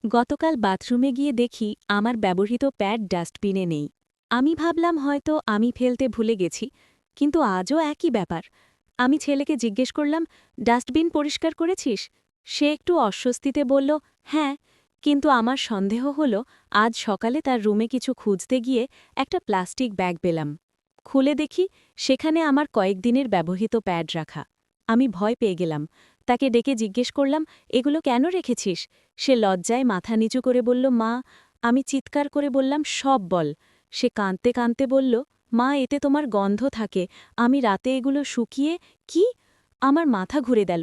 গতকাল বাথরুমে গিয়ে দেখি আমার ব্যবহৃত প্যাড ডাস্টবিনে নেই। আমি ভাবলাম হয়তো আমি ফেলতে ভুলে গেছি, কিন্তু আজও একই ব্যাপার। আমি ছেলেকে জিজ্ঞেস করলাম, ডাস্টবিন পরিষ্কার করেছিস? সে একটু অস্বস্তিতে বলল, হ্যাঁ। কিন্তু আমার সন্দেহ হল, আজ সকালে তার রুমে কিছু খুঁজতে গিয়ে একটা প্লাস্টিক ব্যাগ পেলাম। খুলে দেখি সেখানে আমার কয়েকদিনের ব্যবহৃত প্যাড রাখা। আমি ভয় পেয়ে গেলাম। তাকে ডেকে জিজ্ঞেস করলাম, এগুলো কেন রেখেছিস? সে লজ্জায় মাথা নিচু করে বলল, মা। আমি চিৎকার করে বললাম, সব বল। সে কাঁদতে কাঁদতে বলল, মা, এতে তোমার গন্ধ থাকে, আমি রাতে এগুলো শুকিয়ে। কি? আমার মাথা ঘুরে গেল।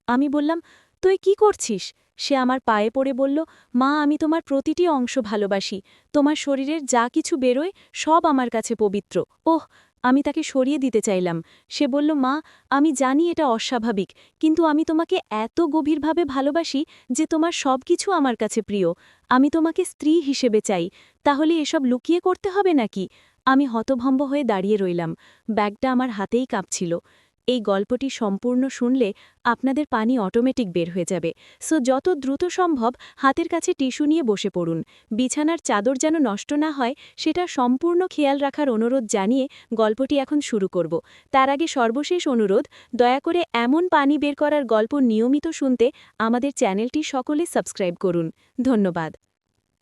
আমি বললাম, তুই কি করছিস? সে আমার পায়ে পড়ে বলল, মা, আমি তোমার প্রতিটি অংশ ভালোবাসি, তোমার শরীরের যা কিছু বেরোয় সব আমার কাছে পবিত্র। ওহ! আমি তাকে সরিয়ে দিতে চাইলাম। সে বলল, মা, আমি জানি এটা অস্বাভাবিক, কিন্তু আমি তোমাকে এত গভীরভাবে ভালোবাসি যে তোমার সব কিছু আমার কাছে প্রিয়। আমি তোমাকে স্ত্রী হিসেবে চাই। তাহলে এসব লুকিয়ে করতে হবে নাকি? আমি হতভম্ব হয়ে দাঁড়িয়ে রইলাম। ব্যাগটা আমার হাতেই কাঁপছিল। এই গল্পটি সম্পূর্ণ শুনলে আপনাদের পানি অটোমেটিক বের হয়ে যাবে। সো যত দ্রুত সম্ভব হাতের কাছে টিস্যু নিয়ে বসে পড়ুন। বিছানার চাদর যেন নষ্ট না হয় সেটা সম্পূর্ণ খেয়াল রাখার অনুরোধ জানিয়ে গল্পটি এখন শুরু করব। তার আগে সর্বশেষ অনুরোধ, দয়া করে এমন পানি বের করার গল্প নিয়মিত শুনতে আমাদের চ্যানেলটি সকলে সাবস্ক্রাইব করুন। ধন্যবাদ।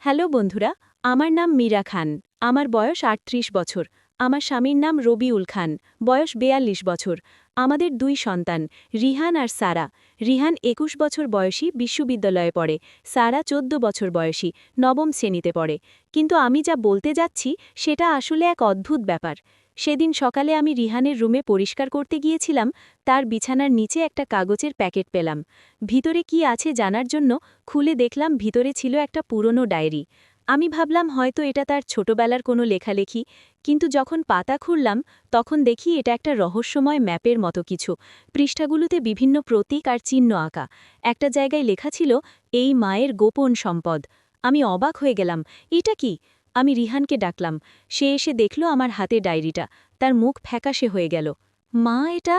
হ্যালো বন্ধুরা, আমার নাম মীরা খান। আমার বয়স ৩৮ বছর। আমার স্বামীর নাম রবিউল খান, বয়স ৪২ বছর। আমাদের ২ সন্তান, রিহান আর সারা। রিহান ২১ বছর বয়সী, বিশ্ববিদ্যালয়ে পড়ে। সারা ১৪ বছর বয়সী, নবম শ্রেণীতে পড়ে। কিন্তু আমি যা বলতে যাচ্ছি সেটা আসলে এক অদ্ভুত ব্যাপার। সেদিন সকালে আমি রিহানের রুমে পরিষ্কার করতে গিয়েছিলাম। তার বিছানার নিচে একটা কাগজের প্যাকেট পেলাম। ভিতরে কি আছে জানার জন্য খুলে দেখলাম ভিতরে ছিল একটা পুরনো ডায়েরি। আমি ভাবলাম হয়তো এটা তার ছোটবেলার কোনো লেখালেখি, কিন্তু যখন পাতা খুললাম তখন দেখি এটা একটা রহস্যময় ম্যাপের মতো কিছু। পৃষ্ঠাগুলোতে বিভিন্ন প্রতীক আর চিহ্ন আঁকা। একটা জায়গায় লেখা ছিল, এই মায়ের গোপন সম্পদ। আমি অবাক হয়ে গেলাম, এটা কি? আমি রিহানকে ডাকলাম। সে এসে দেখল আমার হাতে ডায়েরিটা। তার মুখ ফ্যাকাশে হয়ে গেল। মা, এটা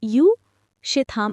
ইউ? সে থাম।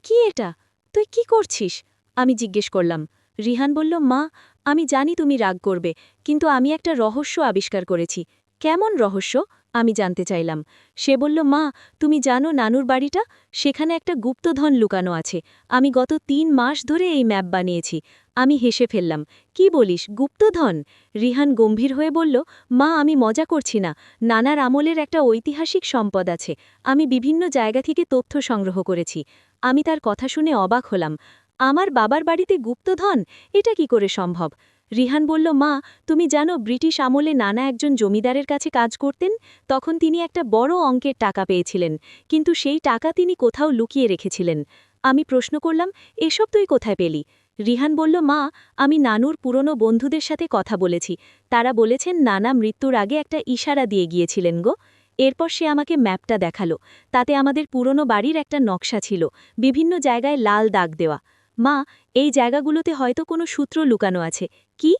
কি এটা? তুই কি করছিস? আমি জিজ্ঞেস করলাম। রিহান বলল, মা, আমি জানি তুমি রাগ করবে, কিন্তু আমি একটা রহস্য আবিষ্কার করেছি। কেমন রহস্য? আমি জানতে চাইলাম। সে বলল, মা, তুমি জানো নানুর বাড়িটা? সেখানে একটা গুপ্তধন লুকানো আছে। আমি গত ৩ মাস ধরে এই ম্যাপ বানিয়েছি। আমি হেসে ফেললাম। কি বলিস, গুপ্তধন? রিহান গম্ভীর হয়ে বলল, মা, আমি মজা করছি না। নানার আমলের একটা ঐতিহাসিক সম্পদ আছে। আমি বিভিন্ন জায়গা থেকে তথ্য সংগ্রহ করেছি। আমি তার কথা শুনে অবাক হলাম। আমার বাবার বাড়িতে গুপ্তধন? এটা কি করে সম্ভব? রিহান বলল, মা, তুমি জানো ব্রিটিশ আমলে নানা একজন জমিদারের কাছে কাজ করতেন? তখন তিনি একটা বড় অঙ্কের টাকা পেয়েছিলেন, কিন্তু সেই টাকা তিনি কোথাও লুকিয়ে রেখেছিলেন। আমি প্রশ্ন করলাম, এসব তুই কোথায় পেলি? রিহান বলল, মা, আমি নানুর পুরনো বন্ধুদের সাথে কথা বলেছি। তারা বলেছেন নানা মৃত্যুর আগে একটা ইশারা দিয়ে গিয়েছিলেন গো। এরপর সে আমাকে ম্যাপটা দেখালো। তাতে আমাদের পুরনো বাড়ির একটা নকশা ছিল, বিভিন্ন জায়গায় লাল দাগ দেওয়া। মা, এই জায়গাগুলোতে হয়তো কোনো সূত্র লুকানো আছে। কি?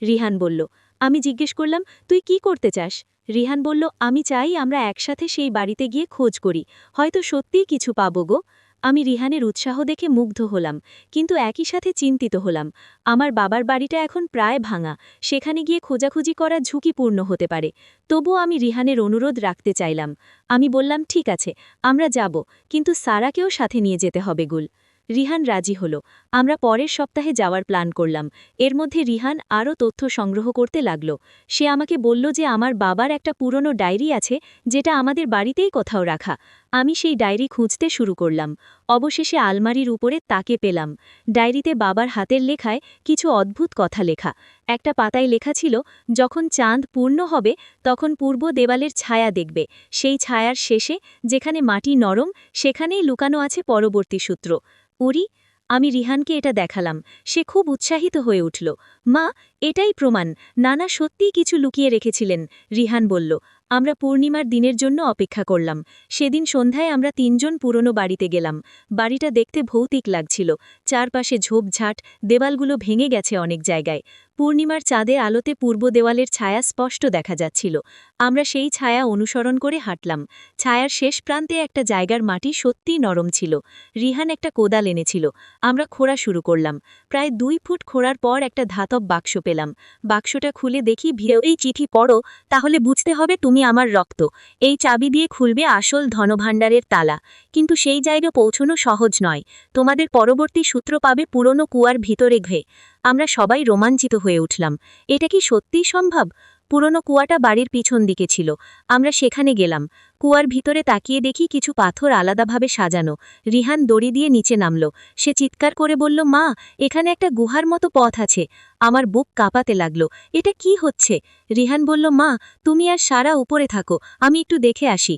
রিহান বলল। আমি জিজ্ঞেস করলাম, তুই কি করতে চাস? রিহান বলল, আমি চাই আমরা একসাথে সেই বাড়িতে গিয়ে খোঁজ করি। হয়তো সত্যিই কিছু পাবো গো। আমি রিহানের উৎসাহ দেখে মুগ্ধ হলাম, কিন্তু একই সাথে চিন্তিত হলাম। আমার বাবার বাড়িটা এখন প্রায় ভাঙা, সেখানে গিয়ে খোঁজাখুঁজি করা ঝুঁকিপূর্ণ হতে পারে। তবুও আমি রিহানের অনুরোধ রাখতে চাইলাম। আমি বললাম, ঠিক আছে, আমরা যাব, কিন্তু সারাকেও সাথে নিয়ে যেতে হবে গুল। রিহান রাজি হল। আমরা পরের সপ্তাহে যাওয়ার প্ল্যান করলাম। এর মধ্যে রিহান আরও তথ্য সংগ্রহ করতে লাগল। সে আমাকে বলল যে আমার বাবার একটা পুরনো ডায়েরি আছে, যেটা আমাদের বাড়িতেই কোথাও রাখা। আমি সেই ডায়েরি খুঁজতে শুরু করলাম। অবশেষে আলমারির উপরে তাকে পেলাম। ডায়েরিতে বাবার হাতের লেখায় কিছু অদ্ভুত কথা লেখা। একটা পাতায় লেখা ছিল, যখন চাঁদ পূর্ণ হবে তখন পূর্ব দেওয়ালের ছায়া দেখবে। সেই ছায়ার শেষে যেখানে মাটি নরম, সেখানেই লুকানো আছে পরবর্তী সূত্র। উরি! আমি রিহানকে এটা দেখালাম। সে খুব উৎসাহিত হয়ে উঠল। মা, এটাই প্রমাণ, নানা সত্যিই কিছু লুকিয়ে রেখেছিলেন। রিহান বলল। আমরা পূর্ণিমার দিনের জন্য অপেক্ষা করলাম। সেদিন সন্ধ্যায় আমরা তিনজন পুরনো বাড়িতে গেলাম। বাড়িটা দেখতে ভৌতিক লাগছিল, চারপাশে ঝোপঝাট, দেওয়ালগুলো ভেঙে গেছে অনেক জায়গায়। পূর্ণিমার চাঁদের আলোতে পূর্ব দেওয়ালের ছায়া স্পষ্ট দেখা যাচ্ছিল। আমরা সেই ছায়া অনুসরণ করে হাঁটলাম। ছায়ার শেষ প্রান্তে একটা জায়গার মাটি সত্যিই নরম ছিল। রিহান একটা কোদাল এনেছিল। আমরা খোঁড়া শুরু করলাম। প্রায় 2 ফুট খোঁড়ার পর একটা ধাতব বাক্স পেলাম। বাক্সটা খুলে দেখি এই চিঠি পড়ো, তাহলে বুঝতে হবে তুমি আমার রক্ত। এই চাবি দিয়ে খুলবে আসল ধনভাণ্ডারের তালা। কিন্তু সেই জায়গা পৌঁছনো সহজ নয়। তোমাদের পরবর্তী সূত্র পাবে পুরনো কুয়ার ভিতরে ঘে। আমরা সবাই রোমাঞ্চিত হয়ে উঠলাম। এটা কি সত্যিই সম্ভব? পুরনো কুয়াটা বাড়ির পিছন দিকে ছিল। আমরা সেখানে গেলাম। কুয়ার ভিতরে তাকিয়ে দেখি কিছু পাথর আলাদাভাবে সাজানো। রিহান দড়ি দিয়ে নিচে নামল। সে চিৎকার করে বলল, মা, এখানে একটা গুহার মতো পথ আছে। আমার বুক কাঁপাতে লাগলো। এটা কি হচ্ছে? রিহান বলল, মা, তুমি আর সারা উপরে থাকো, আমি একটু দেখে আসি।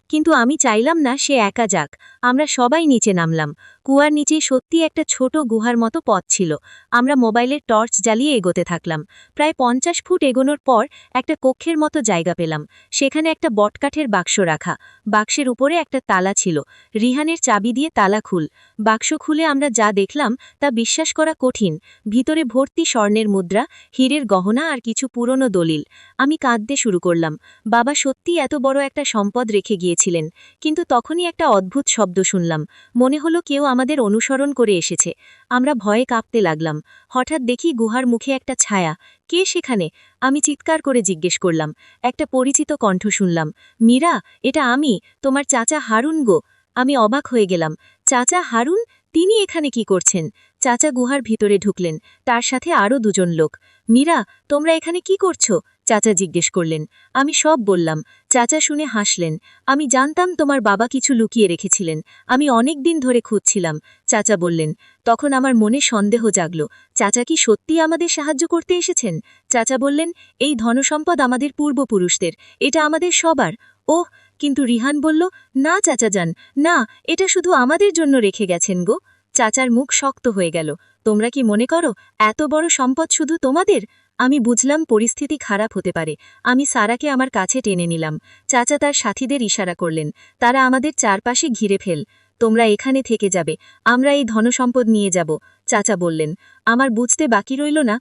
কিন্তু আমি চাইলাম না সে একা যাক। আমরা সবাই নিচে নামলাম। কুয়ার নিচে সত্যি একটা ছোট গুহার মতো পথ ছিল। আমরা মোবাইলের টর্চ জ্বালিয়ে এগোতে থাকলাম। প্রায় 50 ফুট এগোনোর পর একটা কক্ষের মতো জায়গা পেলাম। সেখানে একটা বটকাঠের বাক্স রাখা। বাক্সের উপরে একটা তালা ছিল। রিহানের চাবি দিয়ে তালা খুল। বাক্স খুলে আমরা যা দেখলাম তা বিশ্বাস করা কঠিন। ভিতরে ভর্তি স্বর্ণের মুদ্রা, হীরের গহনা আর কিছু পুরনো দলিল। আমি কাঁদতে শুরু করলাম। বাবা সত্যি এত বড় একটা সম্পদ রেখে গিয়েছিলেন। কিন্তু তখনই একটা অদ্ভুত শব্দ শুনলাম। মনে হলো কেউ আমাদের অনুসরণ করে এসেছে। আমরা ভয়ে কাঁপতে লাগলাম। হঠাৎ দেখি গুহার মুখে একটা ছায়া। কে সেখানে? আমি চিৎকার করে জিজ্ঞেস করলাম। একটা পরিচিত কণ্ঠ শুনলাম। মীরা, এটা আমি, তোমার চাচা হারুন গো। আমি অবাক হয়ে গেলাম। চাচা হারুন? তিনি এখানে কি করছেন? চাচা গুহার ভিতরে ঢুকলেন, তার সাথে আরও 2 জন লোক। মীরা, তোমরা এখানে কি করছো? চাচা জিজ্ঞেস করলেন। আমি সব বললাম। চাচা শুনে হাসলেন। আমি জানতাম তোমার বাবা কিছু লুকিয়ে রেখেছিলেন। আমি অনেক দিন ধরে খুঁজছিলাম। চাচা বললেন। তখন আমার মনে সন্দেহ জাগল। চাচা কি সত্যি আমাদের সাহায্য করতে এসেছেন? চাচা বললেন, এই ধনসম্পদ আমাদের পূর্বপুরুষদের, এটা আমাদের সবার। ওহ! কিন্তু রিহান বলল, না চাচা যান, না, এটা শুধু আমাদের জন্য রেখে গেছেন গো। চাচার মুখ শক্ত হয়ে গেল। তোমরা কি মনে করো এত বড় সম্পদ শুধু তোমাদের? আমি বুঝলাম পরিস্থিতি খারাপ হতে পারে। আমি সারাকে আমার কাছে টেনে নিলাম। চাচা তার সাথীদের ইশারা করলেন। তারা আমাদের চারপাশে ঘিরে ফেল। তোমরা এখানে থেকে যাবে, আমরা এই ধনসম্পদ নিয়ে যাব। চাচা বললেন। আমার বুঝতে বাকি রইল না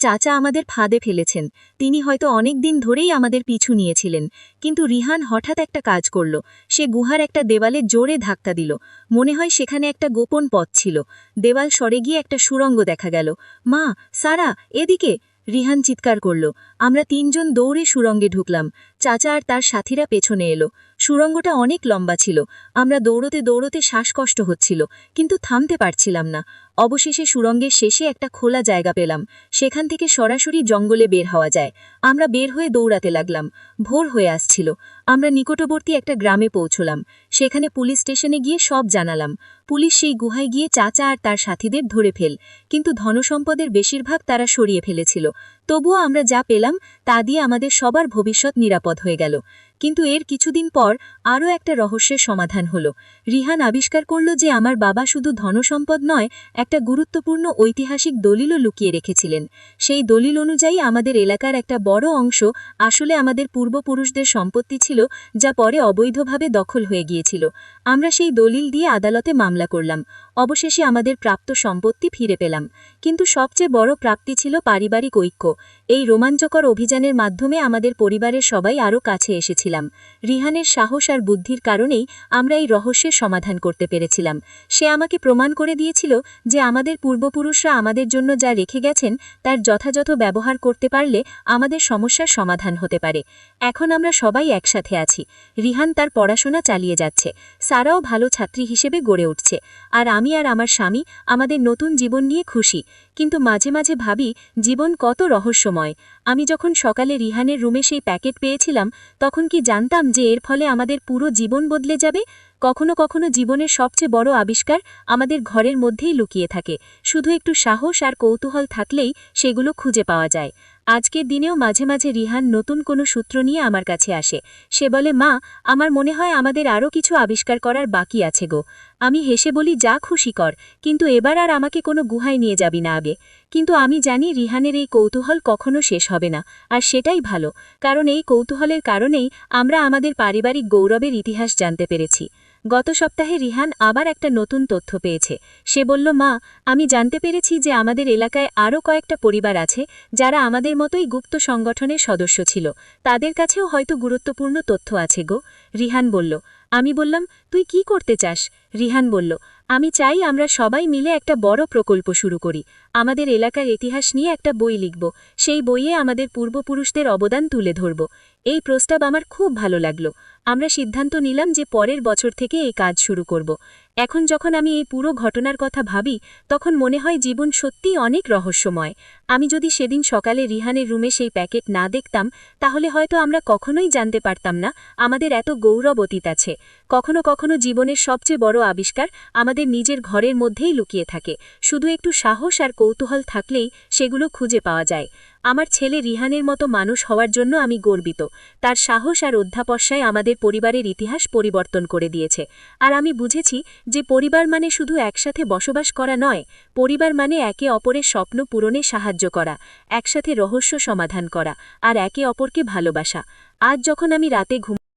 চাচা আমাদের ফাঁদে ফেলেছেন। তিনি হয়তো অনেক দিন ধরেই আমাদের পিছু নিয়েছিলেন। কিন্তু রিহান হঠাৎ একটা কাজ করল। সে গুহার একটা দেওয়ালে জোরে ধাক্কা দিল। মনে হয় সেখানে একটা গোপন পথ ছিল। দেওয়াল সরে গিয়ে একটা সুড়ঙ্গ দেখা গেল। মা, সারা, এদিকে! রিহান চিৎকার করল। আমরা 3 জন দৌড়ে সুড়ঙ্গে ঢুকলাম। চাচা আর তার সাথীরা পেছনে এলো। সুড়ঙ্গটা অনেক লম্বা ছিল। আমরা দৌড়তে দৌড়তে শ্বাসকষ্ট হচ্ছিল, কিন্তু থামতে পারছিলাম না। অবশেষে সুড়ঙ্গের শেষে একটা খোলা জায়গা পেলাম। সেখান থেকে সরাসরি জঙ্গলে বের হওয়া যায়। আমরা বের হয়ে দৌড়াতে লাগলাম। ভোর হয়ে আসছিল। আমরা নিকটবর্তী একটা গ্রামে পৌঁছলাম। সেখানে পুলিশ স্টেশনে গিয়ে সব জানালাম। পুলিশ সেই গুহায় গিয়ে চাচা আর তার সাথীদের ধরে ফেল, কিন্তু ধনসম্পদের বেশিরভাগ তারা সরিয়ে ফেলেছিল। তবুও আমরা যা পেলাম তা দিয়ে আমাদের সবার ভবিষ্যৎ নিরাপদ হয়ে গেল। কিন্তু এর কিছুদিন পর আরও একটা রহস্যের সমাধান হলো। রিহান আবিষ্কার করল যে আমার বাবা শুধু ধনসম্পদ নয়, একটা গুরুত্বপূর্ণ ঐতিহাসিক দলিলও লুকিয়ে রেখেছিলেন। সেই দলিল অনুযায়ী আমাদের এলাকার একটা বড় অংশ আসলে আমাদের পূর্বপুরুষদের সম্পত্তি ছিল, যা পরে অবৈধভাবে দখল হয়ে গিয়েছিল। আমরা সেই দলিল দিয়ে আদালতে মামলা করলাম। অবশেষে আমাদের প্রাপ্ত সম্পত্তি ফিরে পেলাম। কিন্তু সবচেয়ে বড় প্রাপ্তি ছিল পারিবারিক ঐক্য। এই রোমাঞ্চকর অভিযানের মাধ্যমে আমাদের পরিবারের সবাই আরও কাছে এসেছিলাম। রিহানের সাহস আর বুদ্ধির কারণেই আমরা এই রহস্যের সমাধান করতে পেরেছিলাম। সে আমাকে প্রমাণ করে দিয়েছিল যে আমাদের পূর্বপুরুষরা আমাদের জন্য যা রেখে গেছেন তার যথাযথ ব্যবহার করতে পারলে আমাদের সমস্যার সমাধান হতে পারে। এখন আমরা সবাই একসাথে আছি। রিহান তার পড়াশোনা চালিয়ে যাচ্ছে, সারাও ভালো ছাত্রী হিসেবে গড়ে উঠছে, আর আমি আর আমার স্বামী আমাদের নতুন জীবন নিয়ে খুশি। কিন্তু মাঝে মাঝে ভাবি, জীবন কত রহস্যময়। আমি যখন সকালে রিহানের রুমে সেই প্যাকেট পেয়েছিলাম, তখন কি জানতাম যে এর ফলে আমাদের পুরো জীবন বদলে যাবে? কখনো কখনো জীবনের সবচেয়ে বড় আবিষ্কার আমাদের ঘরের মধ্যেই লুকিয়ে থাকে। শুধু একটু সাহস আর কৌতূহল থাকলেই সেগুলো খুঁজে পাওয়া যায়। আজকের দিনেও মাঝে মাঝে রিহান নতুন কোনো সূত্র নিয়ে আমার কাছে আসে। সে বলে, মা, আমার মনে হয় আমাদের আরও কিছু আবিষ্কার করার বাকি আছে গো। আমি হেসে বলি, যা খুশি কর, কিন্তু এবার আর আমাকে কোনো গুহায় নিয়ে যাবি না আগে। কিন্তু আমি জানি রিহানের এই কৌতূহল কখনো শেষ হবে না, আর সেটাই ভালো, কারণ এই কৌতূহলের কারণেই আমরা আমাদের পারিবারিক গৌরবের ইতিহাস জানতে পেরেছি। গত সপ্তাহে রিহান আবার একটা নতুন তথ্য পেয়েছে। সে বলল, মা, আমি জানতে পেরেছি যে আমাদের এলাকায় আরও কয়েকটা পরিবার আছে যারা আমাদের মতোই গুপ্ত সংগঠনের সদস্য ছিল। তাদের কাছেও হয়তো গুরুত্বপূর্ণ তথ্য আছে গো। রিহান বলল। আমি বললাম, তুই কি করতে চাস? রিহান বলল, আমি চাই আমরা সবাই মিলে একটা বড় প্রকল্প শুরু করি। আমাদের এলাকার ইতিহাস নিয়ে একটা বই লিখব। সেই বইয়ে আমাদের পূর্বপুরুষদের অবদান তুলে ধরব। এই প্রস্তাব আমার খুব ভালো লাগলো। আমরা সিদ্ধান্ত নিলাম যে পরের বছর থেকে এই কাজ শুরু করব। এখন যখন আমি এই পুরো ঘটনার কথা ভাবি, তখন মনে হয় জীবন সত্যিই অনেক রহস্যময়। আমি যদি সেদিন সকালে রিহানের রুমে সেই প্যাকেট না দেখতাম, তাহলে হয়তো আমরা কখনোই জানতে পারতাম না আমাদের এত গৌরব অতীত আছে। কখনো কখনো জীবনের সবচেয়ে বড় আবিষ্কার আমাদের নিজের ঘরের মধ্যেই লুকিয়ে থাকে। শুধু একটু সাহস আর কৌতূহল থাকলেই সেগুলো খুঁজে পাওয়া যায়। আমার ছেলে রিহানের মতো মানুষ হওয়ার জন্য আমি গর্বিত। তার সাহস আর অধ্যাপসায় আমাদের পরিবারের ইতিহাস পরিবর্তন করে দিয়েছে। আর আমি বুঝেছি যে পরিবার মানে শুধু একসাথে বসবাস করা নয়, পরিবার মানে একে অপরের স্বপ্ন পূরণে সাহায্য করা, একসাথে রহস্য সমাধান করা, আর একে অপরকে ভালোবাসা। আজ যখন আমি রাতে ঘুম